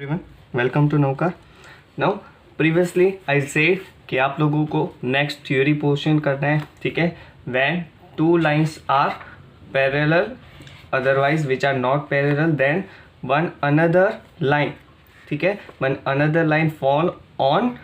Everyone, welcome to नौका। Now previously I said कि आप लोगों को नेक्स्ट थ्योरी पोर्शन करना है, ठीक है। When two lines are parallel otherwise which are not parallel then one another line, ठीक है, one another line fall on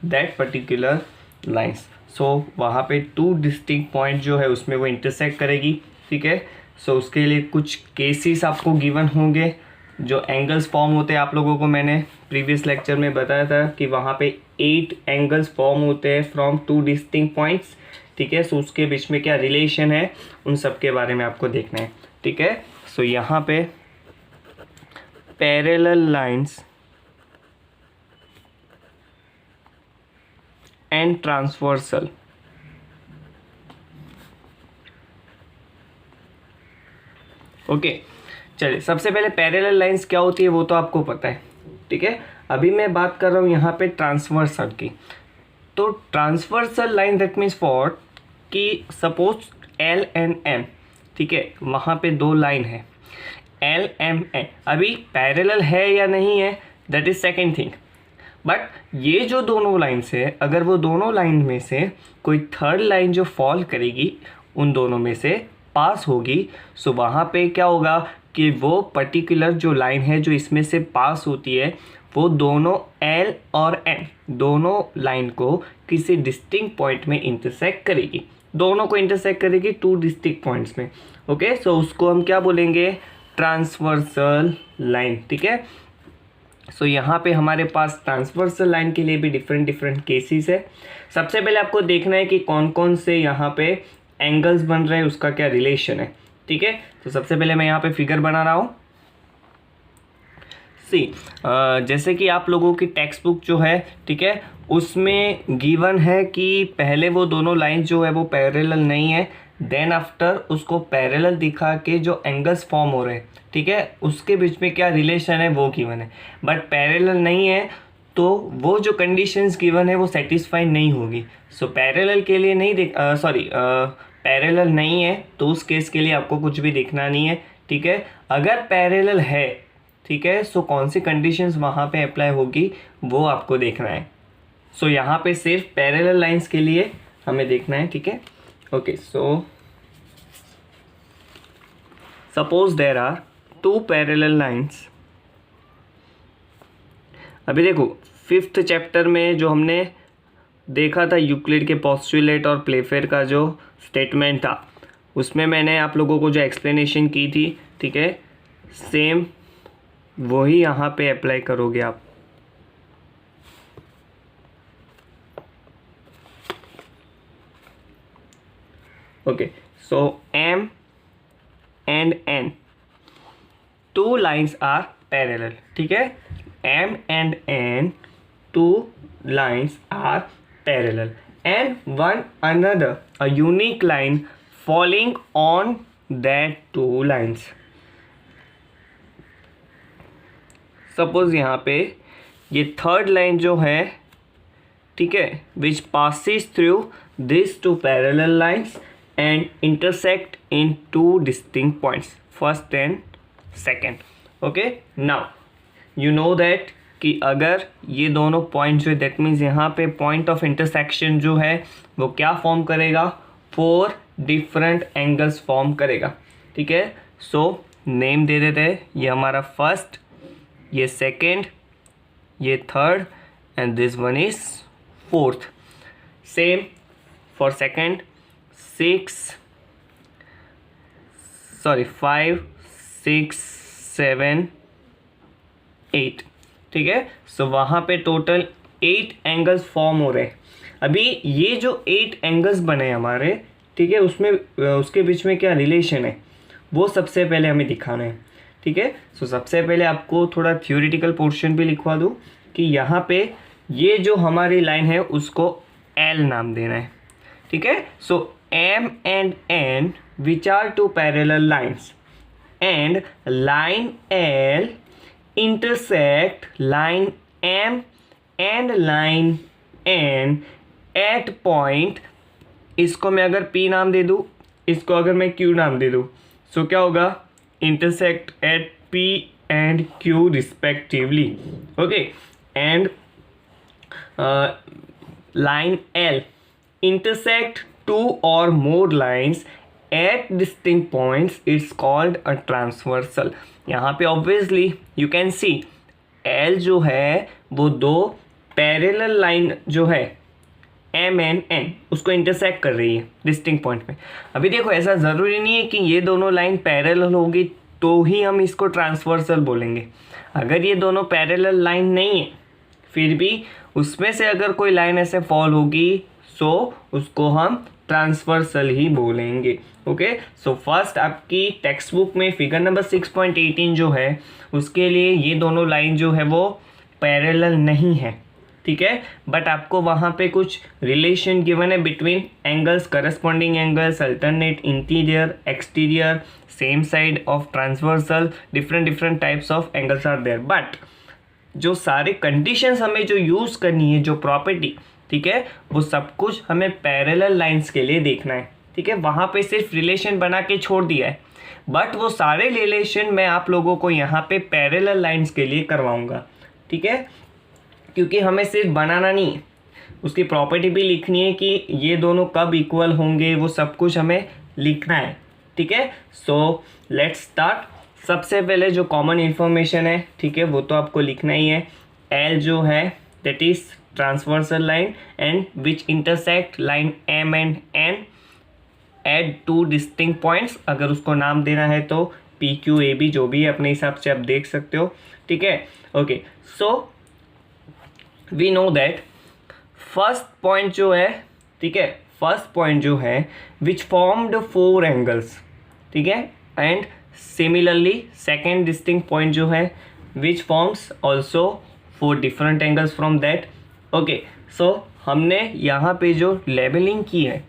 that particular lines. So वहाँ पे टू डिस्टिंक्ट पॉइंट जो है उसमें वो इंटरसेक्ट करेगी, ठीक है। सो उसके लिए कुछ केसेस आपको गिवन होंगे। जो एंगल्स फॉर्म होते हैं आप लोगों को मैंने प्रीवियस लेक्चर में बताया था कि वहाँ पे 8 एंगल्स फॉर्म होते हैं फ्रॉम टू डिस्टिंक्ट पॉइंट्स, ठीक है। सो उसके बीच में क्या रिलेशन है उन सब के बारे में आपको देखना है, ठीक है। सो यहाँ पे parallel lines and transversal, okay. चलिए, सबसे पहले पैरेलल लाइंस क्या होती है वो तो आपको पता है, ठीक है। अभी मैं बात कर रहा हूँ यहाँ पे ट्रांसवर्सल की। तो transversal line that means for कि सपोज एल एंड एम, ठीक है, वहाँ पे दो लाइन है एल एम एन। अभी पैरेलल है या नहीं है that is second thing, but ये जो दोनों लाइन्स है, अगर वो दोनों लाइन में से कोई थर्ड लाइन जो फॉल करेगी उन दोनों में से पास होगी, सो वहाँ पे क्या होगा कि वो पर्टिकुलर जो लाइन है जो इसमें से पास होती है वो दोनों एल और एन दोनों लाइन को किसी डिस्टिंक्ट पॉइंट में इंटरसेक्ट करेगी, दोनों को इंटरसेक्ट करेगी टू डिस्टिंक्ट पॉइंट्स में, ओके। सो उसको हम क्या बोलेंगे, ट्रांसवर्सल लाइन, ठीक है। सो यहाँ पे हमारे पास ट्रांसवर्सल लाइन के लिए भी डिफरेंट केसेस है। सबसे पहले आपको देखना है कि कौन कौन से यहाँ पे एंगल्स बन रहे हैं, उसका क्या रिलेशन है, ठीक है। तो सबसे पहले मैं यहाँ पे फिगर बना रहा हूँ। जैसे कि आप लोगों की टेक्स्ट बुक जो है, ठीक है, उसमें गिवन है कि पहले वो दोनों लाइन जो है वो पैरेलल नहीं है, देन आफ्टर उसको पैरेलल दिखा के जो एंगल्स फॉर्म हो रहे हैं, ठीक है, उसके बीच में क्या रिलेशन है वो गिवन है। बट पैरेलल नहीं है तो वो जो कंडीशंस गिवन है वो सेटिस्फाई नहीं होगी। सो पैरेलल के लिए नहीं पैरेलल नहीं है तो उस केस के लिए आपको कुछ भी देखना नहीं है, ठीक है। अगर पैरेलल है, ठीक है, सो कौन सी कंडीशंस वहाँ पे अप्लाई होगी वो आपको देखना है। सो यहाँ पे सिर्फ पैरेलल लाइंस के लिए हमें देखना है, ठीक है, okay. So suppose there are two parallel lines. अभी देखो 5th चैप्टर में जो हमने देखा था यूक्लिड के पोस्टुलेट और प्लेफेयर का जो स्टेटमेंट था, उसमें मैंने आप लोगों को जो एक्सप्लेनेशन की थी, ठीक है, सेम वही यहाँ पे अप्लाई करोगे आप। Okay, so M and N two lines are parallel, ठीक है। M and N two lines are parallel and one another a unique line falling on that two lines। Suppose यहाँ पे ये थर्ड लाइन जो है, ठीक है, विच passes through these two parallel lines and intersect in two distinct points, first and second, okay। now you know that कि अगर ये दोनों पॉइंट जो है दैट मीन्स यहाँ पे पॉइंट ऑफ इंटरसेक्शन जो है वो क्या फॉर्म करेगा, 4 डिफरेंट एंगल्स फॉर्म करेगा, ठीक है। सो नेम दे देते हैं, ये हमारा फर्स्ट, ये सेकेंड, ये third and this one is fourth. Same for second 5 6 7 8, ठीक है। सो वहाँ पे टोटल 8 एंगल्स फॉर्म हो रहे हैं। अभी ये जो 8 एंगल्स बने हमारे, ठीक है, उसमें उसके बीच में क्या रिलेशन है वो सबसे पहले हमें दिखाना है, ठीक है। सो सबसे पहले आपको थोड़ा थ्योरेटिकल पोर्शन भी लिखवा दूँ कि यहाँ पे ये जो हमारी लाइन है उसको L नाम देना है, ठीक है। सो M and N which are two parallel lines and line L intersect line M and line N at point, इसको मैं अगर P नाम दे दूँ, इसको अगर मैं Q नाम दे दूँ, सो क्या होगा, intersect at P and Q respectively. Okay, and line L intersect two or more lines at distinct points, it's called a transversal. यहाँ पे obviously you can see L जो है वो दो पैरेलल लाइन जो है एम एन एन उसको intersect कर रही है डिस्टिंक्ट पॉइंट में। अभी देखो ऐसा ज़रूरी नहीं है कि ये दोनों लाइन पैरेलल होगी तो ही हम इसको ट्रांसवर्सल बोलेंगे। अगर ये दोनों पैरेलल लाइन नहीं है फिर भी उसमें से अगर कोई लाइन ऐसे फॉल होगी सो उसको हम ट्रांसवर्सल ही बोलेंगे। ओके, सो फर्स्ट आपकी टेक्स्ट बुक में फिगर नंबर 6.18 जो है उसके लिए ये दोनों लाइन जो है वो पैरेलल नहीं है, ठीक है, बट आपको वहाँ पे कुछ रिलेशन गिवन है between angles, corresponding angles, alternate interior exterior, same side of transversal, different types of angles are there. But जो सारे कंडीशंस हमें जो यूज़ करनी है, जो प्रॉपर्टी, ठीक है, वो सब कुछ हमें पैरेलल लाइंस के लिए देखना है, ठीक है। वहाँ पे सिर्फ रिलेशन बना के छोड़ दिया है, बट वो सारे रिलेशन मैं आप लोगों को यहाँ पे पैरेलल लाइंस के लिए करवाऊँगा, ठीक है, क्योंकि हमें सिर्फ बनाना नहीं है, उसकी प्रॉपर्टी भी लिखनी है कि ये दोनों कब इक्वल होंगे, वो सब कुछ हमें लिखना है, ठीक है। So let's start. सबसे पहले जो कॉमन इन्फॉर्मेशन है, ठीक है, वो तो आपको लिखना ही है। एल जो है that is transversal line and which intersect line M and N at two distinct points. अगर उसको नाम देना है तो पी क्यू ए बी जो भी है अपने हिसाब से आप देख सकते हो, ठीक है। Okay, so we know that first point जो है, ठीक है, फर्स्ट पॉइंट जो है विच फॉर्म्ड 4 एंगल्स, ठीक है, and similarly second distinct point जो है which forms also 4 different angles from that. Okay, so हमने यहाँ पे जो लेबलिंग की है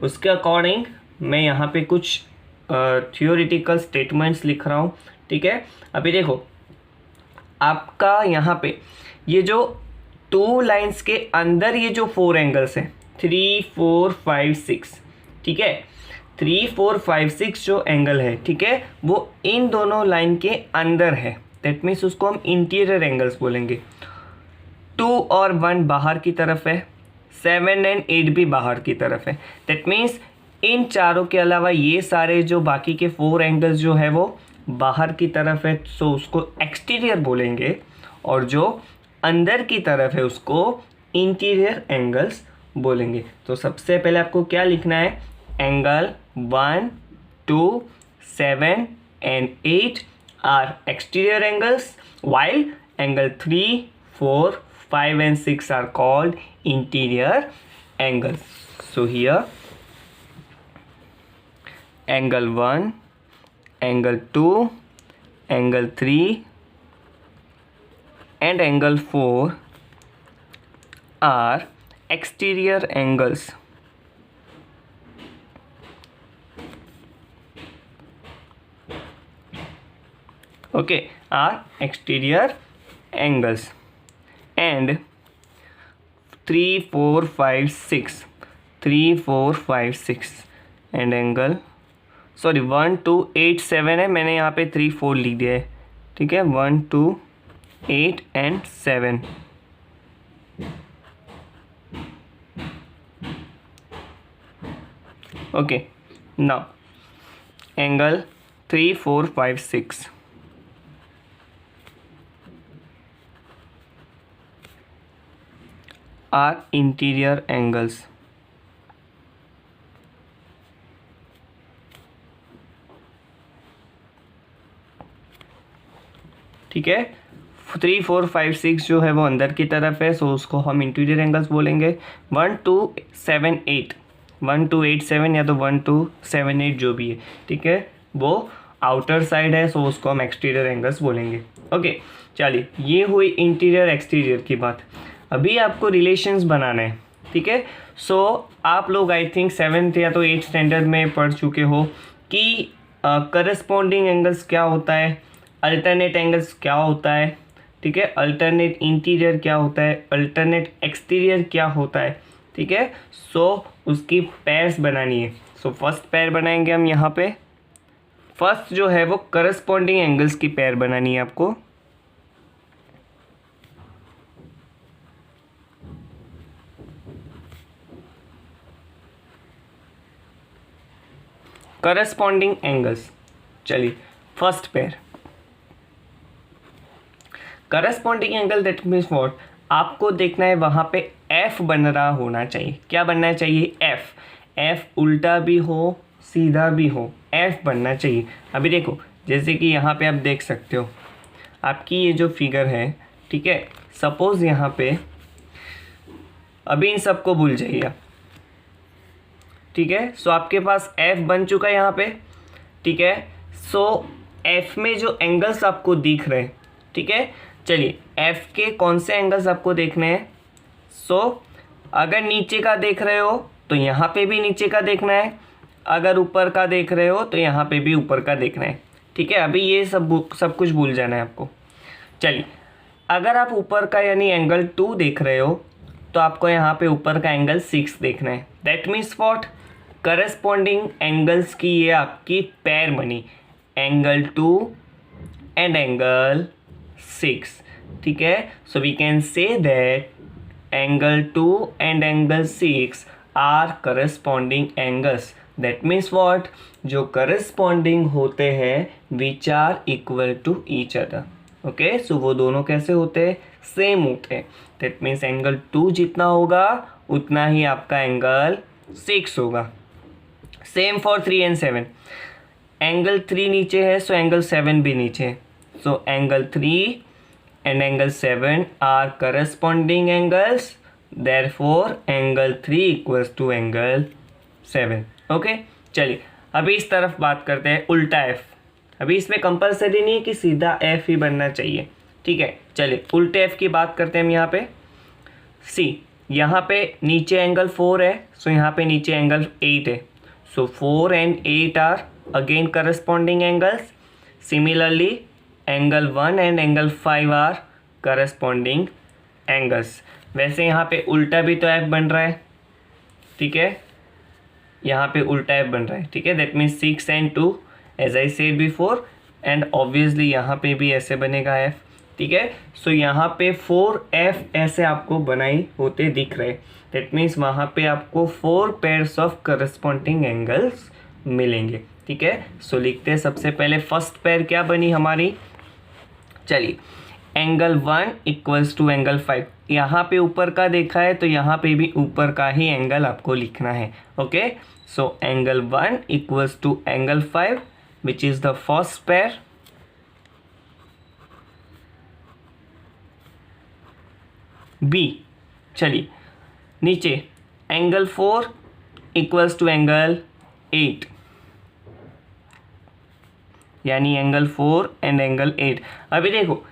उसके अकॉर्डिंग मैं यहाँ पे कुछ थियोरिटिकल स्टेटमेंट्स लिख रहा हूँ, ठीक है। अभी देखो आपका यहाँ पे ये जो 2 लाइंस के अंदर ये जो 4 एंगल्स हैं 3, 4, 5, 6, ठीक है, 3, 4, 5, 6 जो एंगल है, ठीक है, वो इन दोनों लाइन के अंदर है। दैट मीन्स उसको हम इंटीरियर एंगल्स बोलेंगे। 2 और 1 बाहर की तरफ है, 7 एंड 8 भी बाहर की तरफ है। दैट मीन्स इन चारों के अलावा ये सारे जो बाकी के 4 एंगल्स जो है वो बाहर की तरफ है, सो उसको एक्सटीरियर बोलेंगे, और जो अंदर की तरफ है उसको इंटीरियर एंगल्स बोलेंगे। तो सबसे पहले आपको क्या लिखना है, angle 1, 2, 7 and 8 are exterior angles, while angle 3, 4, 5 and 6 are called interior angles. So here angle 1, angle 2, angle 3 and angle 4 are exterior angles. Okay, are exterior angles. And 3, 4, 5, 6, 3, 4, 5, 6 and angle 1, 2, 8, 7 है, मैंने यहाँ पे 3, 4 लिख दिया है, ठीक है, 1, 2, 8 and 7। Okay, now angle 3, 4, 5, 6 are interior angles. ठीक है, 3, 4, 5, 6 जो है वो अंदर की तरफ है, सो उसको हम इंटीरियर एंगल्स बोलेंगे। 1, 2, 7, 8, 1, 2, 8, 7 या तो 1, 2, 7, 8 जो भी है, ठीक है, वो आउटर साइड है, सो उसको हम एक्सटीरियर एंगल्स बोलेंगे। ओके, चलिए ये हुई इंटीरियर एक्सटीरियर की बात। अभी आपको रिलेशंस बनाना है, ठीक है। सो आप लोग आई थिंक 7th या तो 8th स्टैंडर्ड में पढ़ चुके हो कि करस्पॉन्डिंग एंगल्स क्या होता है, अल्टरनेट एंगल्स क्या होता है, ठीक है, अल्टरनेट इंटीरियर क्या होता है, अल्टरनेट एक्सटीरियर क्या होता है, ठीक है। सो उसकी पेयर्स बनानी है। सो फर्स्ट पेयर बनाएंगे हम यहाँ पे फर्स्ट जो है वो करस्पॉन्डिंग एंगल्स की पेयर बनानी है आपको। करस्पॉन्डिंग एंगल्स, चलिए first pair corresponding angle, that means what, आपको देखना है वहाँ पे एफ बन रहा होना चाहिए। क्या बनना चाहिए? एफ। एफ उल्टा भी हो सीधा भी हो, एफ बनना चाहिए। अभी देखो जैसे कि यहाँ पे आप देख सकते हो आपकी ये जो फिगर है, ठीक है, सपोज यहाँ पे, अभी इन सबको भूल जाइए आप, ठीक है। सो आपके पास एफ बन चुका है यहाँ पे, ठीक है। सो एफ में जो एंगल्स आपको दिख रहे हैं, ठीक है, चलिए एफ के कौन से एंगल्स आपको देखने हैं। सो अगर नीचे का देख रहे हो तो यहाँ पे भी नीचे का देखना है, अगर ऊपर का देख रहे हो तो यहाँ पे भी ऊपर का देखना है, ठीक है। अभी ये सब कुछ भूल जाना है आपको। चलिए अगर आप ऊपर का यानी एंगल 2 देख रहे हो तो आपको यहाँ पे ऊपर का एंगल 6 देखना है। That means what, corresponding angles की ये आपकी पेयर बनी, एंगल 2 एंड एंगल 6, ठीक है। So we can say that angle 2 and angle 6 are corresponding angles. That means what, जो करस्पॉन्डिंग होते हैं which are equal to each other. Okay, so वो दोनों कैसे होते हैं? सेम होते हैं। दैट मीन्स एंगल 2 जितना होगा उतना ही आपका एंगल 6 होगा। सेम फॉर 3 एंड 7, एंगल 3 नीचे है सो एंगल 7 भी नीचे है। सो angle 3 and angle 7 are corresponding angles, therefore angle 3 equals to angle 7। Okay, चलिए अभी इस तरफ बात करते हैं उल्टा एफ। अभी इसमें कंपलसरी नहीं है कि सीधा एफ ही बनना चाहिए, ठीक है। चलिए उल्टे एफ की बात करते हैं हम यहाँ पे। सी, यहाँ पे नीचे एंगल 4 है, सो यहाँ पे नीचे एंगल 8 है। So 4 and 8 are again corresponding angles. Similarly angle 1 and angle 5 are corresponding angles. वैसे यहाँ पे उल्टा भी तो एफ बन रहा है, ठीक है, यहाँ पे उल्टा एफ बन रहा है, ठीक है। That means 6 and 2 as I said before, and obviously यहाँ पे भी ऐसे बनेगा एफ, ठीक है। सो यहाँ पे 4 एफ ऐसे आपको बनाई होते दिख रहे। दैट मीन्स वहाँ पे आपको 4 पेयर्स ऑफ करस्पॉन्डिंग एंगल्स मिलेंगे, ठीक है। सो लिखते हैं सबसे पहले फर्स्ट पेयर क्या बनी हमारी। चलिए एंगल 1 इक्वल्स टू एंगल 5, यहाँ पे ऊपर का देखा है तो यहाँ पे भी ऊपर का ही एंगल आपको लिखना है। Okay, so angle 1 equals to angle 5 which is the first pair. B, चलिए नीचे एंगल 4 इक्वल्स टू एंगल 8, यानी एंगल 4 एंड एंगल 8। अभी देखो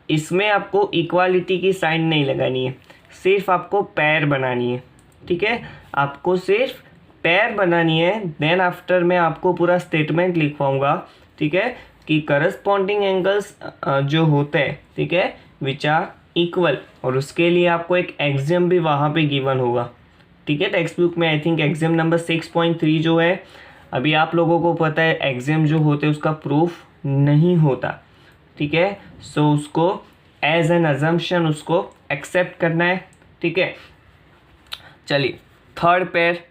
इसमें आपको इक्वालिटी की साइन नहीं लगानी है, सिर्फ आपको पेयर बनानी है, ठीक है। आपको सिर्फ पेयर बनानी है, देन आफ्टर मैं आपको पूरा स्टेटमेंट लिखवाऊंगा, ठीक है, कि करस्पॉन्डिंग एंगल्स जो होते हैं, ठीक है, विच आर इक्वल, और उसके लिए आपको एक एग्जाम भी वहाँ पे गिवन होगा, ठीक है। टेक्स्ट बुक में आई थिंक एग्जाम नंबर 6.3 जो है, अभी आप लोगों को पता है एग्जाम जो होते हैं उसका प्रूफ नहीं होता, ठीक है। सो उसको एज एन अजम्पशन उसको एक्सेप्ट करना है, ठीक है। चलिए थर्ड पेयर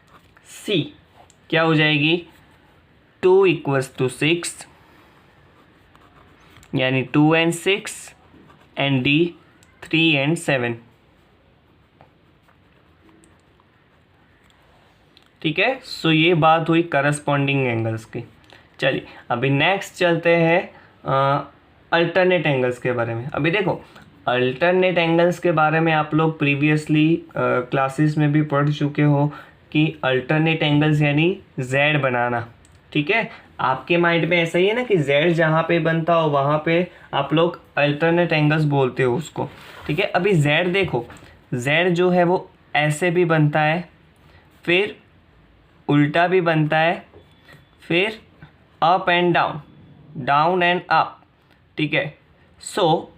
सी क्या हो जाएगी, 2 इक्वल्स टू 6, यानी 2 and 6, एंड डी 3 and 7, ठीक है। सो ये बात हुई करस्पॉन्डिंग एंगल्स की। चलिए अभी नेक्स्ट चलते हैं अल्टरनेट एंगल्स के बारे में। अभी देखो अल्टरनेट एंगल्स के बारे में आप लोग प्रीवियसली क्लासेस में भी पढ़ चुके हो कि अल्टरनेट एंगल्स यानी जेड बनाना, ठीक है। आपके माइंड में ऐसा ही है ना कि जेड जहाँ पे बनता हो वहाँ पे आप लोग अल्टरनेट एंगल्स बोलते हो उसको, ठीक है। अभी जेड देखो, जेड जो है वो ऐसे भी बनता है, फिर उल्टा भी बनता है, फिर up and down, down and up, ठीक है। सो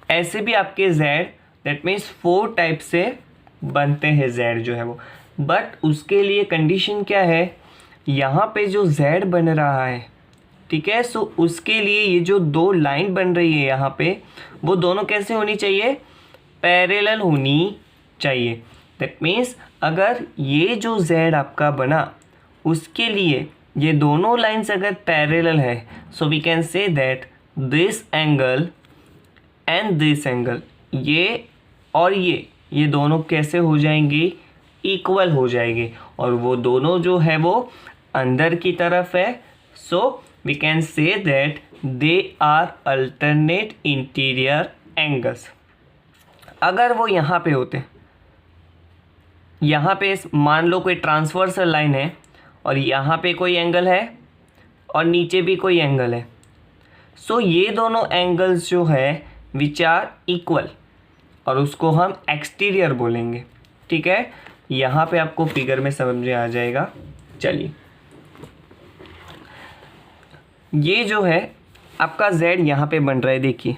ऐसे भी आपके जेड, दैट मीन्स 4 टाइप से बनते हैं जेड जो है वो। बट उसके लिए कंडीशन क्या है, यहाँ पे जो जेड बन रहा है, ठीक है। सो उसके लिए ये जो दो लाइन बन रही है यहाँ पे, वो दोनों कैसे होनी चाहिए, पैरेलल होनी चाहिए। दैट मीन्स अगर ये जो z आपका बना उसके लिए ये दोनों लाइंस अगर पैरेलल है, so we can say that this angle and this angle, ये और ये दोनों कैसे हो जाएंगे, इक्वल हो जाएंगे, और वो दोनों जो है वो अंदर की तरफ है। So we can say that they are alternate interior angles. अगर वो यहाँ पे होते, यहाँ पे मान लो कोई ट्रांसवर्सल लाइन है और यहाँ पे कोई एंगल है और नीचे भी कोई एंगल है, सो ये दोनों एंगल्स जो है विच आर इक्वल, और उसको हम एक्सटीरियर बोलेंगे। ठीक है, यहाँ पे आपको फिगर में समझ में आ जाएगा। चलिए, ये जो है आपका z यहाँ पे बन रहा है, देखिए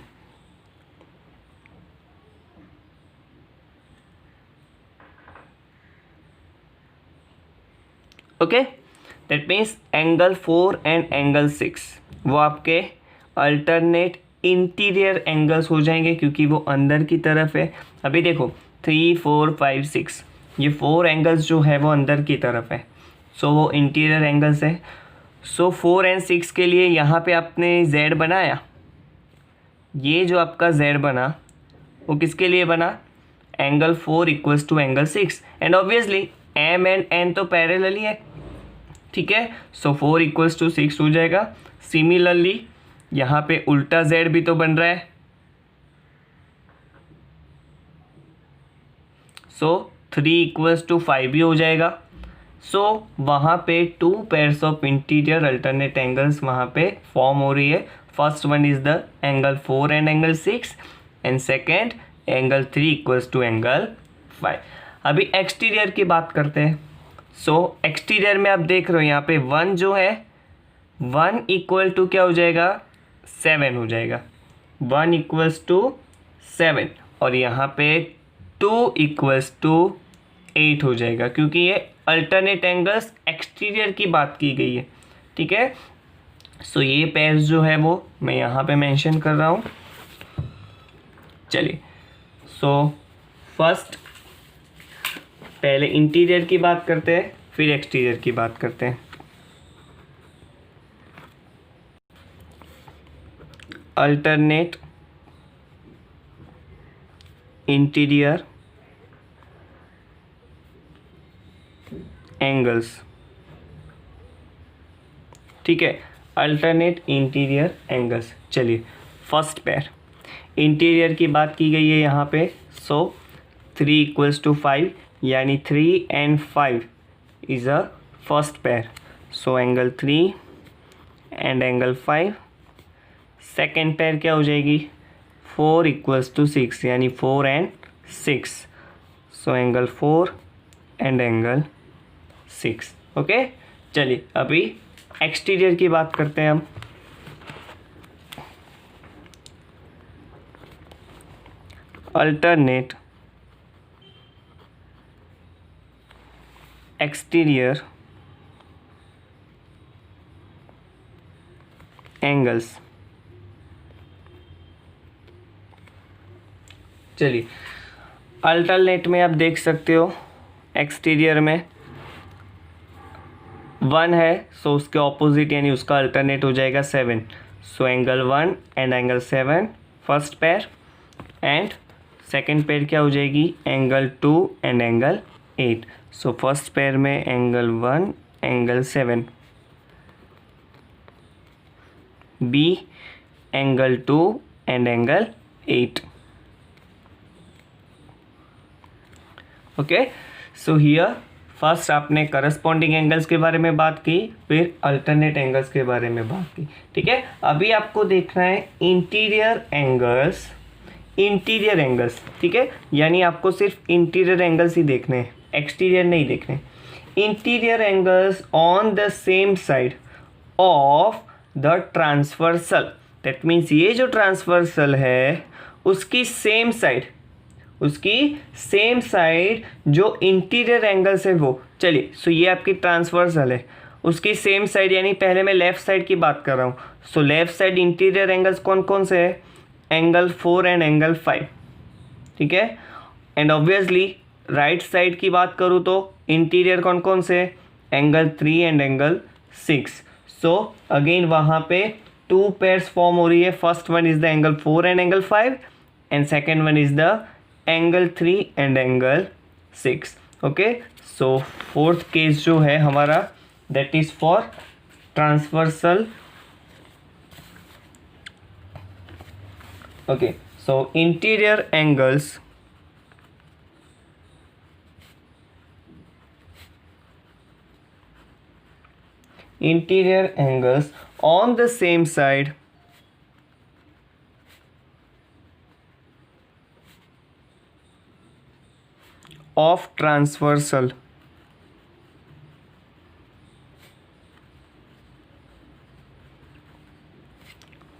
okay. That means angle 4 and angle 6 वो आपके अल्टरनेट इंटीरियर एंगल्स हो जाएंगे, क्योंकि वो अंदर की तरफ है। अभी देखो 3 4 5 6 ये 4 एंगल्स जो है वो अंदर की तरफ है, सो वो इंटीरियर एंगल्स है। सो 4 एंड 6 के लिए यहाँ पे आपने z बनाया, ये जो आपका z बना वो किसके लिए बना, angle 4 equals to angle 6, and obviously m and n तो पैरेलल ही है। ठीक है, सो 4 इक्वल्स टू 6 हो जाएगा। सिमिलरली यहाँ पे उल्टा z भी तो बन रहा है, सो 3 इक्वल्स टू 5 भी हो जाएगा। सो वहाँ पे 2 pairs of interior alternate angles वहाँ पे फॉर्म हो रही है। First one is the angle 4 and angle 6, and second angle 3 equals to angle 5। अभी एक्सटीरियर की बात करते हैं। सो एक्सटीरियर में आप देख रहे हो यहाँ पे 1 जो है 1 इक्वल टू क्या हो जाएगा, 7 हो जाएगा, 1 इक्वल्स टू 7, और यहाँ पे 2 इक्वल्स टू 8 हो जाएगा, क्योंकि ये अल्टरनेट एंगल्स एक्सटीरियर की बात की गई है। ठीक है, सो ये पेयर्स जो है वो मैं यहाँ पे मेंशन कर रहा हूँ। चलिए, सो फर्स्ट पहले इंटीरियर की बात करते हैं, फिर एक्सटीरियर की बात करते हैं। Alternate interior angles. ठीक है, अल्टरनेट इंटीरियर एंगल्स। चलिए, फर्स्ट पेयर इंटीरियर की बात की गई है यहाँ पे। सो 3 इक्वल्स टू 5, यानी 3 and 5 is a first pair. So angle 3 and angle 5। Second pair क्या हो जाएगी, 4 इक्वल्स टू 6, यानी 4 and 6। So angle 4 and angle 6। Okay, चलिए अभी एक्सटीरियर की बात करते हैं हम। Alternate exterior angles. चलिए, अल्टरनेट में आप देख सकते हो एक्सटीरियर में 1 है, सो उसके ऑपोजिट यानी उसका अल्टरनेट हो जाएगा 7। So angle 1 and angle 7 first pair, and second pair क्या हो जाएगी, angle 2 and angle 8। So first pair में angle 1 angle 7, B angle 2 and angle 8। Okay, so here first आपने करस्पॉन्डिंग एंगल्स के बारे में बात की, फिर अल्टरनेट एंगल्स के बारे में बात की। ठीक है, अभी आपको देखना है इंटीरियर एंगल्स, इंटीरियर एंगल्स। ठीक है, यानी आपको सिर्फ इंटीरियर एंगल्स ही देखने हैं, एक्सटीरियर नहीं देखने। Interior angles on the same side of the transversal. That means ये जो ट्रांसवर्सल है उसकी सेम साइड, उसकी सेम साइड जो इंटीरियर एंगल्स है वो। चलिए, सो ये आपकी ट्रांसवर्सल है उसकी सेम साइड, यानी पहले मैं लेफ्ट साइड की बात कर रहा हूँ। So left side interior angles कौन कौन से है? एंगल 4 एंड एंगल 5, ठीक है। एंड ऑब्वियसली राइट साइड की बात करूँ तो इंटीरियर कौन कौन से? Angle 3 and angle 6। So again वहाँ पे 2 पेयर्स फॉर्म हो रही है। First one is the angle 4 and angle 5 and second one is the angle 3 and angle 6। Okay, so fourth case जो है हमारा that is for transversal. Okay, so interior angles on the same side of transversal,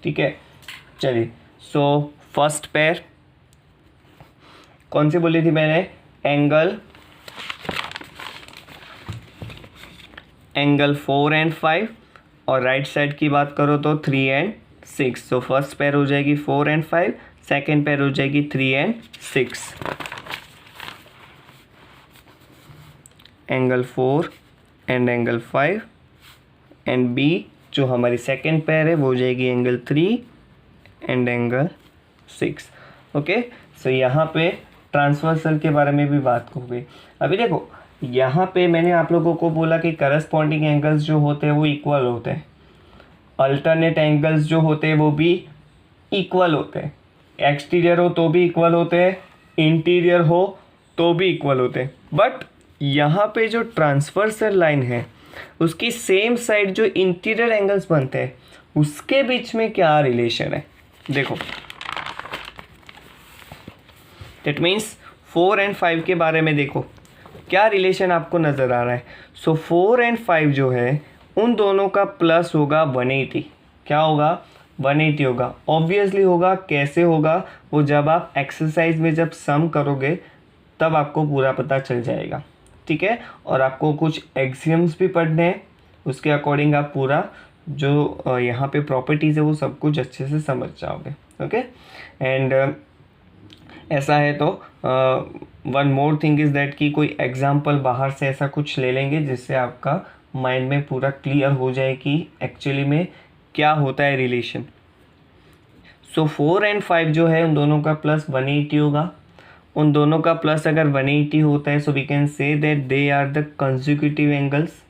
ठीक है। चलिए, सो first pair कौन सी बोली थी मैंने? एंगल 4 एंड 5, और राइट साइड की बात करो तो 3 एंड 6। सो फर्स्ट पेयर हो जाएगी 4 एंड 5, सेकेंड पेयर हो जाएगी 3 and 6। Angle 4 and angle 5 and B जो हमारी सेकेंड पेयर है वो हो जाएगी angle 3 and angle 6। Okay, so यहाँ पे ट्रांसवर्सल के बारे में भी बात हो गई। अभी देखो यहाँ पे मैंने आप लोगों को बोला कि करस्पॉन्डिंग एंगल्स जो होते हैं वो इक्वल होते हैं, अल्टरनेट एंगल्स जो होते हैं वो भी इक्वल होते हैं, एक्सटीरियर हो तो भी इक्वल होते हैं, इंटीरियर हो तो भी इक्वल होते हैं। बट यहाँ पे जो ट्रांसवर्सल लाइन है उसकी सेम साइड जो इंटीरियर एंगल्स बनते हैं उसके बीच में क्या रिलेशन है? देखो, दैट मीन्स 4 एंड 5 के बारे में देखो क्या रिलेशन आपको नज़र आ रहा है। सो 4 एंड 5 जो है उन दोनों का प्लस होगा 180। क्या होगा? 180 होगा। ऑब्वियसली होगा। कैसे होगा? वो जब आप एक्सरसाइज में जब सम करोगे तब आपको पूरा पता चल जाएगा, ठीक है। और आपको कुछ एक्सियम्स भी पढ़ने हैं, उसके अकॉर्डिंग आप पूरा जो यहाँ पे प्रॉपर्टीज़ है वो सब कुछ अच्छे से समझ जाओगे। ओके, एंड ऐसा है तो one more thing is that कि कोई एग्जाम्पल बाहर से ऐसा कुछ ले लेंगे जिससे आपका माइंड में पूरा क्लियर हो जाए कि एक्चुअली में क्या होता है रिलेशन। सो 4 एंड 5 जो है उन दोनों का प्लस 180 होगा। उन दोनों का प्लस अगर 180 होता है so we can say that they are the consecutive angles.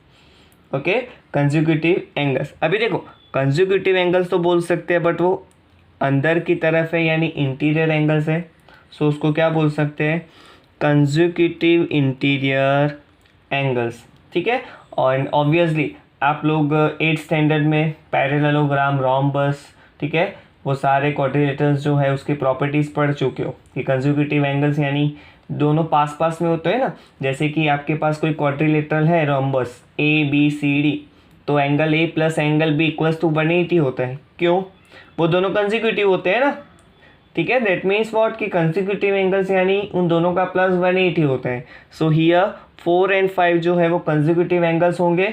Okay, consecutive angles. अभी देखो कंसेक्यूटिव एंगल्स तो बोल सकते हैं बट वो अंदर की तरफ है यानी इंटीरियर एंगल्स है। सो उसको क्या बोल सकते हैं? कंसेक्यूटिव इंटीरियर एंगल्स, ठीक है। और ऑब्वियसली आप लोग 8th स्टैंडर्ड में पैरेललोग्राम, रोम्बस, ठीक है, वो सारे क्वाड्रिलेटरल्स जो है उसकी प्रॉपर्टीज़ पढ़ चुके हो कि कंसेक्यूटिव एंगल्स यानी दोनों पास पास में होते हैं ना। जैसे कि आपके पास कोई क्वाड्रिलेटरल है रोम्बस ABCD, तो angle A plus angle B equals to 180 होता है। क्यों? वो दोनों कंसेक्यूटिव होते हैं ना, ठीक है। दैट मीन्स व्हाट कि कंसेक्यूटिव एंगल्स यानी उन दोनों का प्लस 180 होता है। सो हियर 4 एंड 5 जो है वो कंसेक्यूटिव एंगल्स होंगे,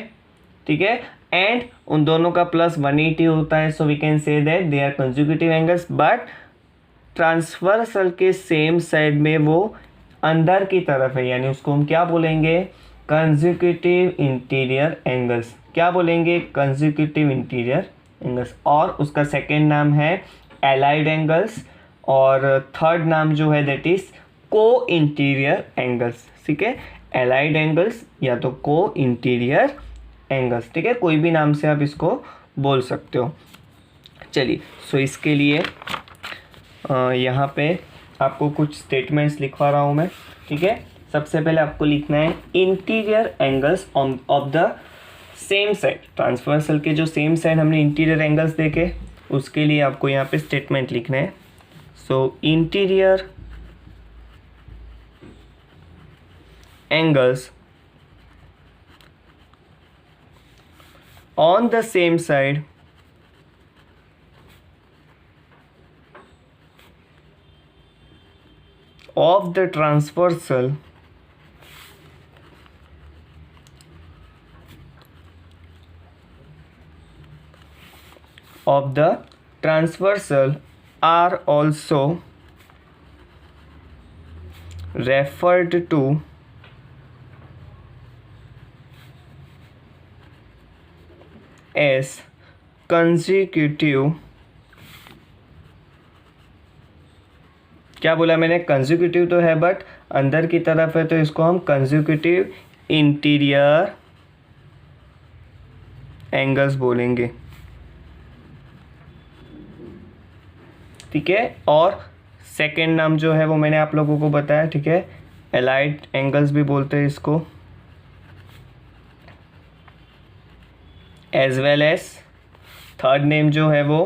ठीक है, एंड उन दोनों का प्लस 180 होता है। So we can say that they are consecutive angles, but transversal के सेम साइड में वो अंदर की तरफ है, यानी उसको हम क्या बोलेंगे? Consecutive interior angles. क्या बोलेंगे? Consecutive interior angles. और उसका सेकेंड नाम है एलाइड एंगल्स, और थर्ड नाम जो है दैट इज को इंटीरियर एंगल्स, ठीक है। एलाइड एंगल्स या तो को इंटीरियर एंगल्स, ठीक है, कोई भी नाम से आप इसको बोल सकते हो। चलिए, सो इसके लिए यहाँ पे आपको कुछ स्टेटमेंट्स लिखवा रहा हूँ मैं, ठीक है। सबसे पहले आपको लिखना है interior angles of the same side. Transversal के जो सेम साइड हमने इंटीरियर एंगल्स देखे उसके लिए आपको यहाँ पे स्टेटमेंट लिखना है। सो interior angles on the same side of the transversal of the transversal are also referred to as consecutive, क्या बोला मैंने, कंसेक्यूटिव तो है बट अंदर की तरफ है तो इसको हम कंसेक्यूटिव इंटीरियर एंगल्स बोलेंगे, ठीक है। और सेकेंड नाम जो है वो मैंने आप लोगों को बताया, ठीक है, एलाइड एंगल्स भी बोलते हैं इसको, as well as third name जो है वो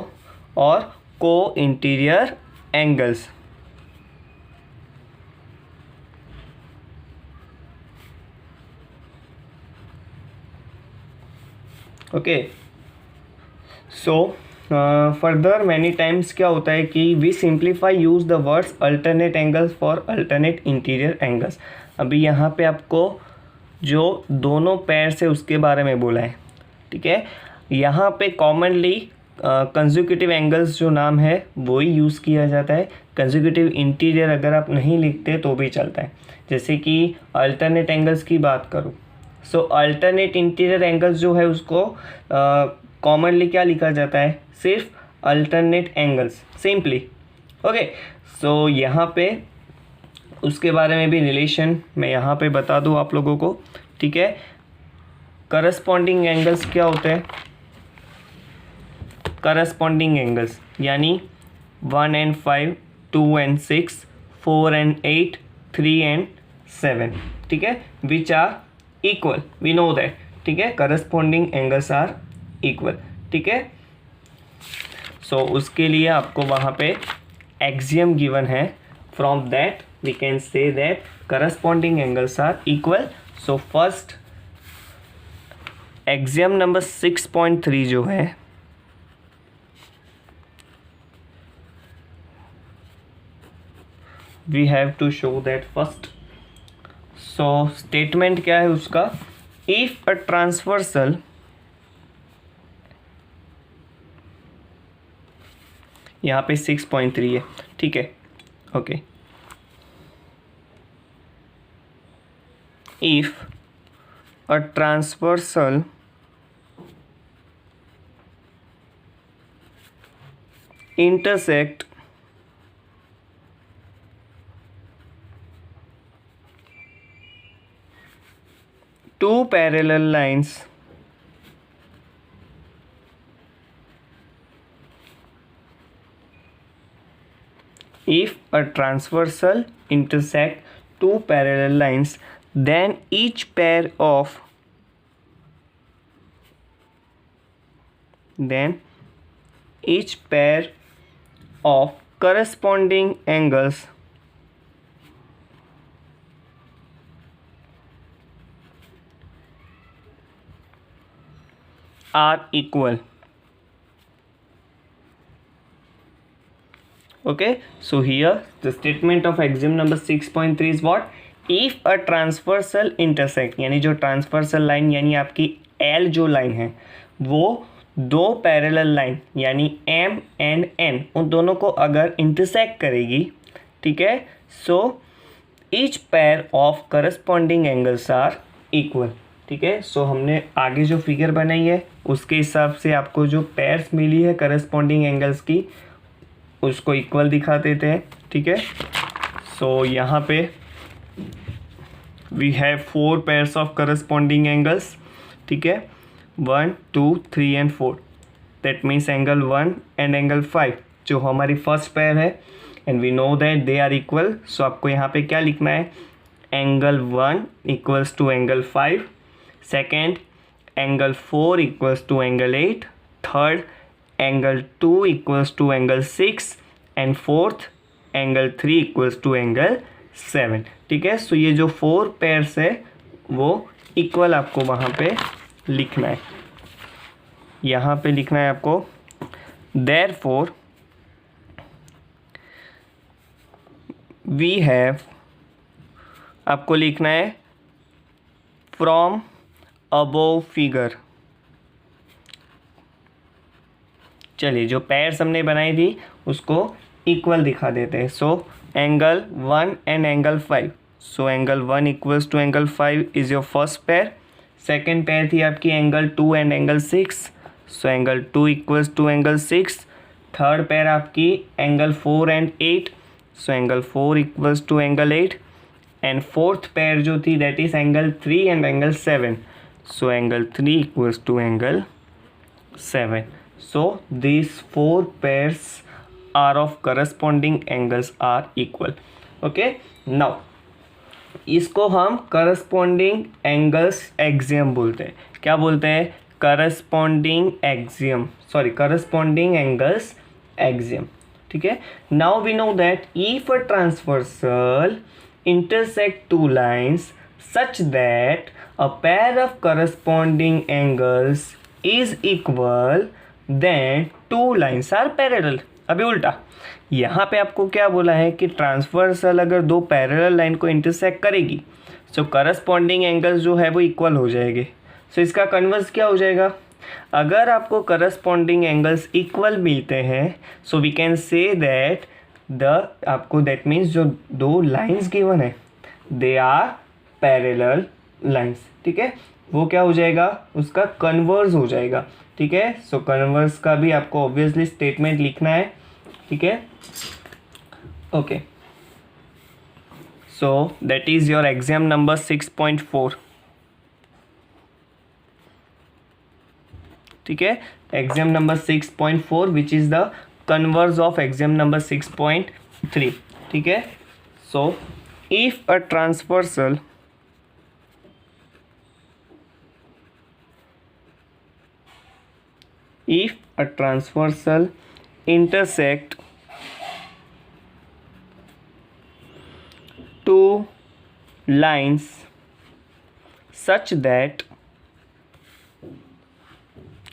और को interior angles. Okay, so further many times क्या होता है कि we simplify use the words alternate angles for alternate interior angles. अभी यहाँ पे आपको जो दोनों पैर से उसके बारे में बोला है, ठीक है। यहाँ पे कॉमनली कंसेक्यूटिव एंगल्स जो नाम है वो ही यूज़ किया जाता है। कंसेक्यूटिव इंटीरियर अगर आप नहीं लिखते तो भी चलता है। जैसे कि अल्टरनेट एंगल्स की बात करूँ, सो अल्टरनेट इंटीरियर एंगल्स जो है उसको कॉमनली क्या लिखा जाता है, सिर्फ alternate angles simply. Okay, so यहाँ पे उसके बारे में भी रिलेशन मैं यहाँ पे बता दूँ आप लोगों को, ठीक है। करस्पॉन्डिंग एंगल्स क्या होते हैं, करस्पॉन्डिंग एंगल्स यानी 1 and 5, 2 and 6, 4 and 8, 3 and 7, ठीक है, which are equal, we know that, ठीक है। करस्पॉन्डिंग एंगल्स आर इक्वल, ठीक है। सो उसके लिए आपको वहाँ पे एक्सियम गिवन है, from that we can say that corresponding angles are equal. So first axiom number 6.3 जो है we have to show that first. So statement क्या है उसका, इफ अ ट्रांसवर्सल, यहाँ पे 6.3 है, ठीक है, okay. If a transversal intersect two parallel lines if a transversal intersect two parallel lines, then each pair of corresponding angles are equal. Okay, so here the statement of axiom number 6.3 is what, if a transversal intersect, यानी जो transversal line यानी आपकी L जो line है वो दो parallel line यानी M and N उन दोनों को अगर इंटरसेक्ट करेगी, ठीक है, so each pair of corresponding angles are equal, ठीक है। सो हमने आगे जो फिगर बनाई है उसके हिसाब से आपको जो पेयर्स मिली है करस्पॉन्डिंग एंगल्स की उसको इक्वल दिखा देते हैं, ठीक है। सो यहाँ पे we have 4 pairs of corresponding angles, ठीक है, 1, 2, 3 and 4, that means angle 1 and angle 5 जो हमारी फर्स्ट पेयर है, and we know that they are equal. So आपको यहाँ पे क्या लिखना है, angle 1 equals to angle 5, second angle 4 equals to angle 8, third angle 2 equals to angle 6 and fourth angle 3 equals to angle 7, ठीक है। सो ये जो 4 पेयर्स है वो इक्वल आपको वहाँ पे लिखना है, यहाँ पे लिखना है आपको, देयरफॉर वी हैव, आपको लिखना है फ्रॉम अबोव फिगर, चलिए जो पेयर्स हमने बनाई थी उसको इक्वल दिखा देते हैं. So angle 1 and angle 5. So angle 1 equals to angle 5 is your first pair. Second pair थी आपकी angle 2 and angle 6. So angle 2 equals to angle 6. Third pair आपकी angle 4 and 8. So angle 4 equals to angle 8. And fourth pair जो थी that is angle 3 and angle 7. So angle 3 equals to angle 7. So these four pairs are of corresponding angles are equal. Okay, now इसको हम corresponding angles axiom बोलते हैं. क्या बोलते हैं? corresponding angles axiom. ठीक है. Now we know that if a transversal intersect two lines such that a pair of corresponding angles is equal then two lines are parallel. अभी उल्टा, यहाँ पे आपको क्या बोला है कि ट्रांसवर्सल अगर दो पैरेलल लाइन को इंटरसेक्ट करेगी सो करस्पॉन्डिंग एंगल्स जो है वो इक्वल हो जाएंगे. सो इसका कन्वर्स क्या हो जाएगा? अगर आपको करस्पॉन्डिंग एंगल्स इक्वल मिलते हैं so we can say that आपको दैट मीन्स जो दो लाइंस गिवन है दे आर पैरेलल लाइंस. ठीक है, वो क्या हो जाएगा? उसका कन्वर्स हो जाएगा. ठीक है, सो कन्वर्स का भी आपको ऑब्वियसली स्टेटमेंट लिखना है. ठीक है, okay. So that is your exam number 6.4. ठीक है, exam number 6.4 which is the converse of exam number 6.3. ठीक है, so if a transversal if a transversal intersect two lines such that,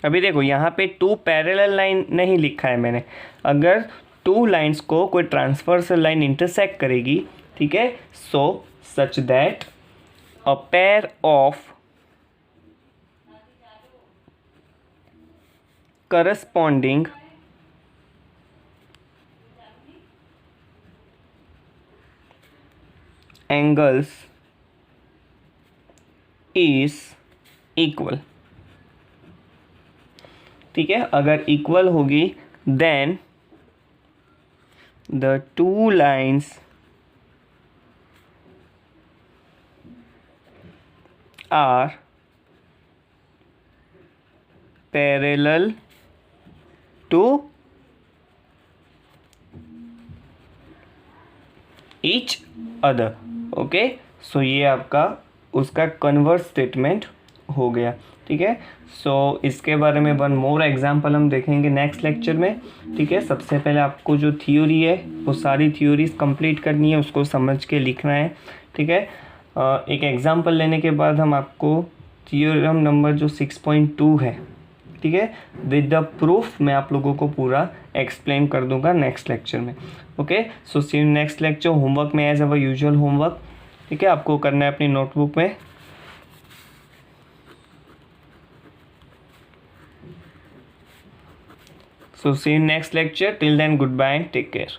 अभी देखो यहाँ पे टू पैरेलल लाइन नहीं लिखा है मैंने. अगर टू लाइंस को कोई ट्रांसवर्सल लाइन इंटरसेक्ट करेगी, ठीक है, so such that a pair of corresponding angles is equal. ठीक है, अगर इक्वल होगी then the two lines are parallel to each other. Okay, so ये आपका उसका कन्वर्स स्टेटमेंट हो गया. ठीक है, सो इसके बारे में वन मोर एग्जाम्पल हम देखेंगे नेक्स्ट लेक्चर में. ठीक है, सबसे पहले आपको जो थ्योरी है वो सारी थ्योरीज कंप्लीट करनी है, उसको समझ के लिखना है. ठीक है, एक एग्जाम्पल लेने के बाद हम आपको थ्योरम नंबर जो 6.2 है, ठीक है, विद द प्रूफ मैं आप लोगों को पूरा एक्सप्लेन कर दूंगा नेक्स्ट लेक्चर में. Okay, so see you next lecture. Homework में एज अवर यूजुअल होमवर्क, ठीक है, आपको करना है अपनी नोटबुक में. So see you next lecture. Till then goodbye and take care.